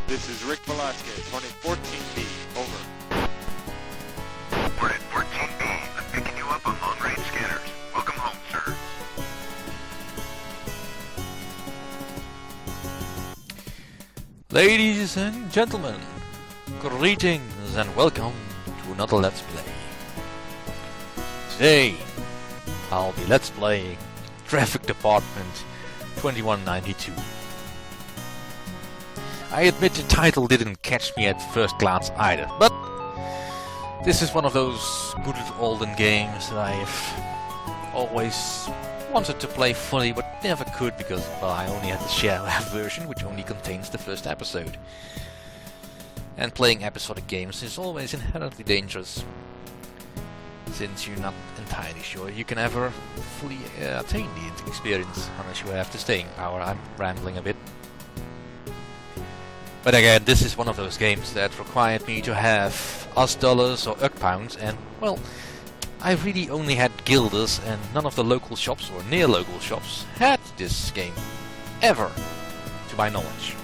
This is Rick Velasquez, running 14B. Over. We're at 14B. I'm picking you up on long-range scanners. Welcome home, sir. Ladies and gentlemen, greetings and welcome to another Let's Play. Today, I'll be Let's Playing Traffic Department 2192. I admit the title didn't catch me at first glance either, but this is one of those good olden games that I've always wanted to play fully but never could because, well, I only had the shareware version, which only contains the first episode. And playing episodic games is always inherently dangerous, since you're not entirely sure you can ever fully attain the experience unless you have the staying power. I'm rambling a bit. But again, this is one of those games that required me to have US dollars or UC pounds, and, well, I really only had guilders, and none of the local shops or near local shops had this game ever, to my knowledge,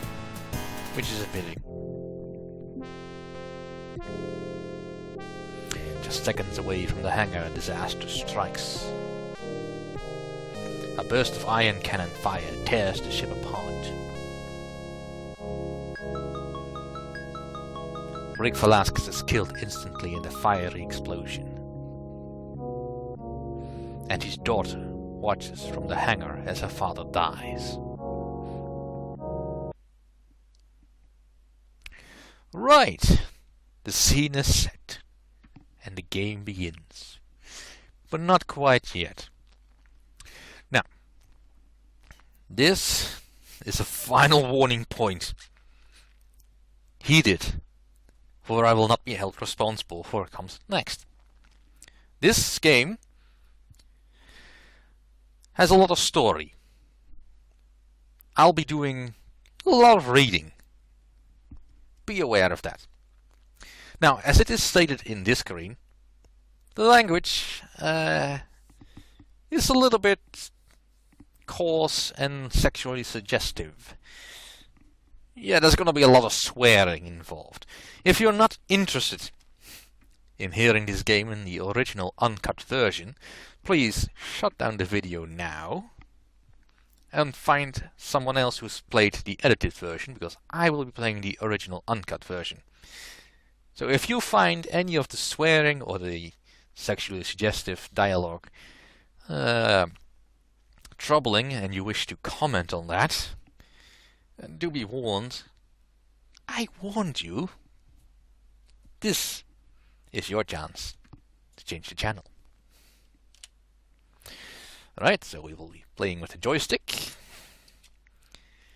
which is a pity. Just seconds away from the hangar, a disaster strikes. A burst of ion cannon fire tears the ship apart. Rick Velasquez is killed instantly in the fiery explosion. And his daughter watches from the hangar as her father dies. Right, the scene is set, and the game begins. But not quite yet. Now, this is a final warning point. Heed it, for I will not be held responsible for what comes next. This game has a lot of story. I'll be doing a lot of reading. Be aware of that. Now, as it is stated in this screen, the language is a little bit coarse and sexually suggestive. Yeah, there's gonna be a lot of swearing involved. If you're not interested in hearing this game in the original uncut version, please shut down the video now and find someone else who's played the edited version, because I will be playing the original uncut version. So if you find any of the swearing or the sexually suggestive dialogue troubling and you wish to comment on that, do be warned. I warned you. This is your chance to change the channel. Alright, so we will be playing with the joystick.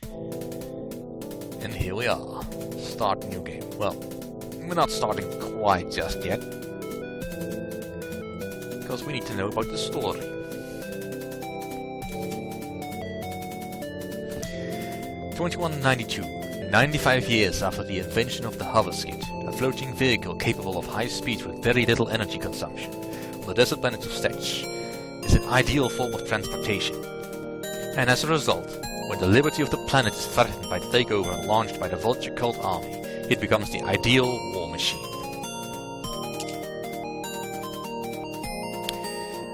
And here we are. Start new game. Well, we're not starting quite just yet, because we need to know about the story. (2192), 95 years after the invention of the hoverskid, a floating vehicle capable of high speed with very little energy consumption, on the desert planet of Seche, is an ideal form of transportation. And as a result, when the liberty of the planet is threatened by takeover launched by the Vulture cult army, it becomes the ideal war machine.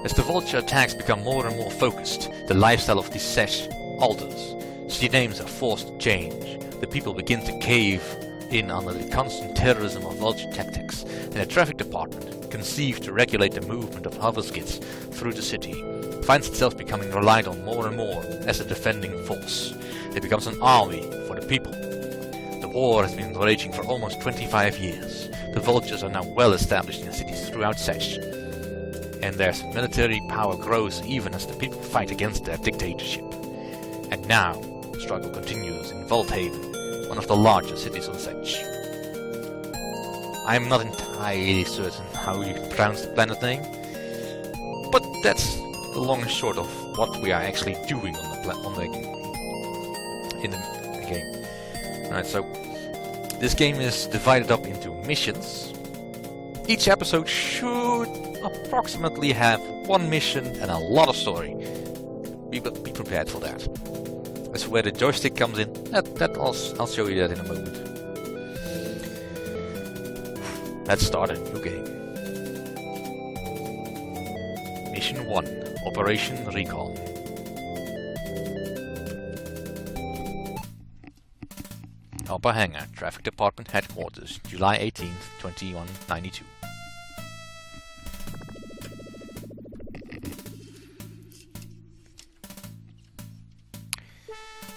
As the Vulture attacks become more and more focused, the lifestyle of the Seche alters. City names are forced to change. The people begin to cave in under the constant terrorism of Vulture tactics, and a traffic department, conceived to regulate the movement of hoverskids through the city, finds itself becoming relied on more and more as a defending force. It becomes an army for the people. The war has been raging for almost 25 years. The Vultures are now well established in cities throughout Seche, and their military power grows even as the people fight against their dictatorship. And now, the struggle continues in Vulthaven, one of the largest cities on Seche. I'm not entirely certain how you pronounce the planet name, but that's the long and short of what we are actually doing on the game. Alright, so this game is divided up into missions. Each episode should approximately have one mission and a lot of story. Be prepared for that. That's where the joystick comes in. I'll show you that in a moment. Let's start a new game. Mission 1, Operation Recon. Upper Hangar, Traffic Department Headquarters, July 18th, 2192.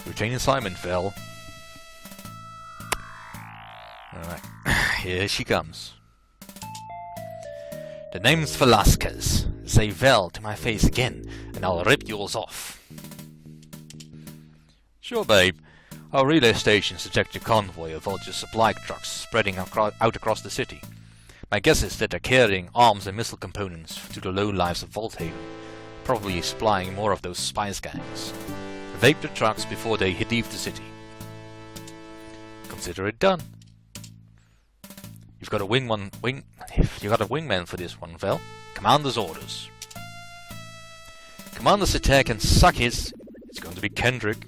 Routine assignment, Vel. Alright, here she comes. The name's Velasquez. Say Vel to my face again, and I'll rip yours off. Sure, babe. Our relay stations detect a convoy of Vulture supply trucks spreading out across the city. My guess is that they're carrying arms and missile components to the lowlifes of Vulthaven, probably supplying more of those spice gangs. Vape the trucks before they leave the city. Consider it done. You've got a wingman for this one, Vel. Commander's orders. Commander Seche can suck his. It's going to be Kendrick.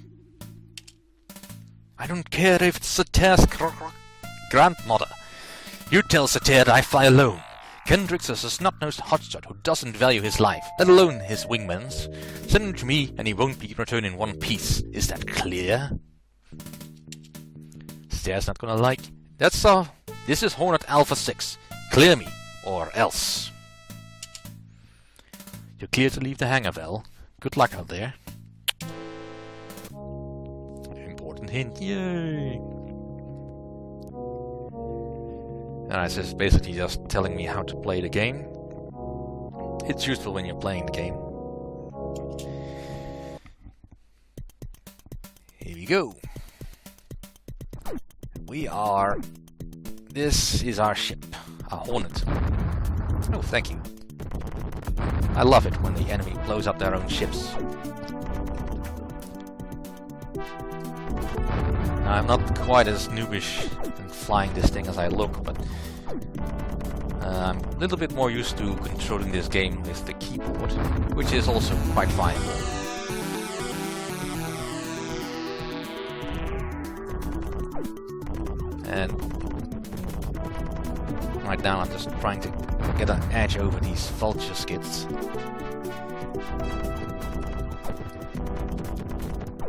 I don't care if it's Seche's grandmother. You tell Seche that I fly alone. Kendrick's is a snot-nosed hotshot who doesn't value his life, let alone his wingman's. Send him to me and he won't be returned in one piece. Is that clear? Seche's not gonna like. That's this is Hornet Alpha 6. Clear me, or else. You're clear to leave the hangar, Vel. Good luck out there. Important hint, yay! And it's just basically just telling me how to play the game. It's useful when you're playing the game. Here we go. This is our ship, a Hornet. Oh, thank you. I love it when the enemy blows up their own ships. Now, I'm not quite as noobish in flying this thing as I look, but I'm a little bit more used to controlling this game with the keyboard, which is also quite viable. And right now I'm just trying to get an edge over these vulture skids.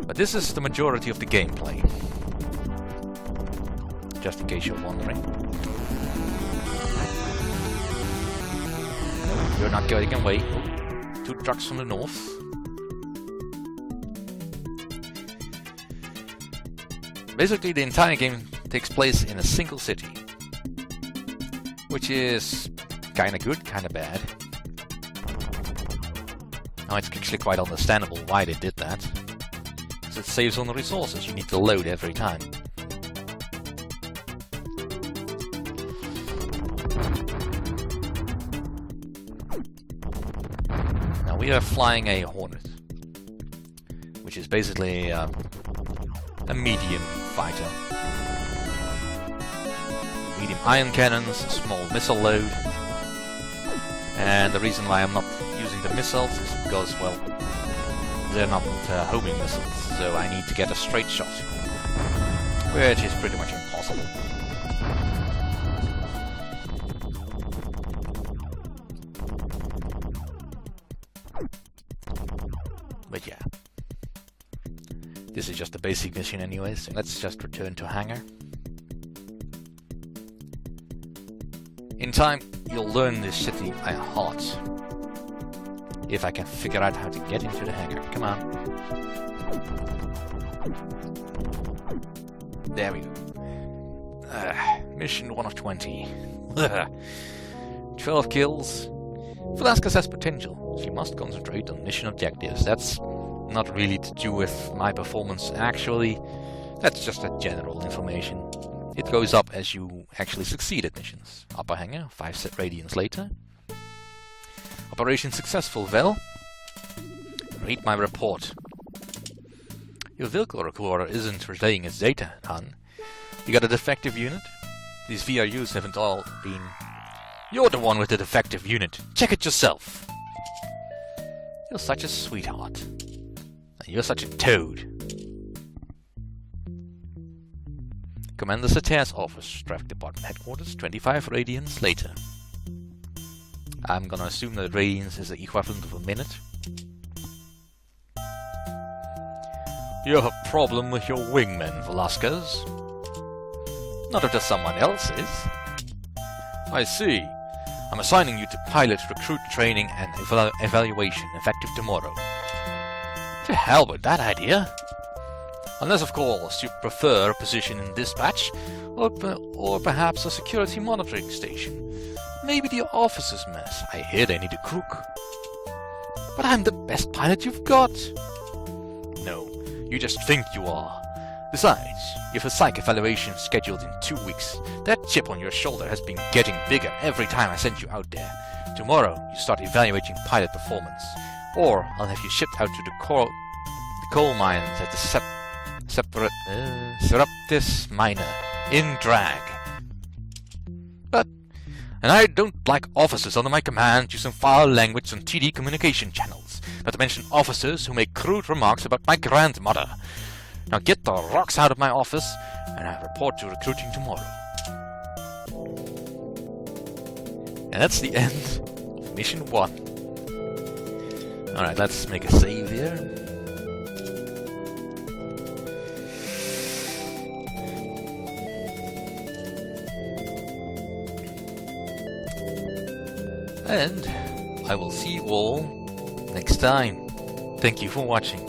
But this is the majority of the gameplay. Just in case you're wondering. No, you're not getting away. Two trucks from the north. Basically, the entire game takes place in a single city, which is kinda good, kinda bad. Now, it's actually quite understandable why they did that, because it saves on the resources you need to load every time. Now, we are flying a Hornet, which is basically a medium fighter. Medium ion cannons, a small missile load. And the reason why I'm not using the missiles is because, well, they're not homing missiles, so I need to get a straight shot, which is pretty much impossible. But yeah. This is just a basic mission anyway, so let's just return to hangar. In time, you'll learn this city by heart. If I can figure out how to get into the hangar. Come on. There we go. Mission 1 of 20. 12 kills. Velasquez has potential. She must concentrate on mission objectives. That's not really to do with my performance, actually. That's just a general information. It goes up as you actually succeed at missions. Upper hangar, 5 radians later. Operation successful, Vel. Read my report. Your vehicle recorder isn't relaying its data, hon. You got a defective unit? These VRUs haven't all been... You're the one with the defective unit. Check it yourself. You're such a sweetheart. And you're such a toad. Commander Seche's office, Traffic Department Headquarters, 25 radians later. I'm gonna assume that radians is the equivalent of a minute. You have a problem with your wingman, Velasquez. Not if there's someone else's. I see. I'm assigning you to pilot recruit training and evaluation, effective tomorrow. To hell with that idea. Unless, of course, you prefer a position in dispatch, or perhaps a security monitoring station. Maybe the officers' mess. I hear they need a crook. But I'm the best pilot you've got. No, you just think you are. Besides, you have a psych evaluation scheduled in 2 weeks. That chip on your shoulder has been getting bigger every time I send you out there. Tomorrow, you start evaluating pilot performance. Or I'll have you shipped out to the coal mines at the Seraptis Miner in drag. And I don't like officers under my command using foul language on TD communication channels, not to mention officers who make crude remarks about my grandmother. Now get the rocks out of my office, and I report to recruiting tomorrow. And that's the end of Mission 1. Alright, let's make a save here. And I will see you all next time. Thank you for watching.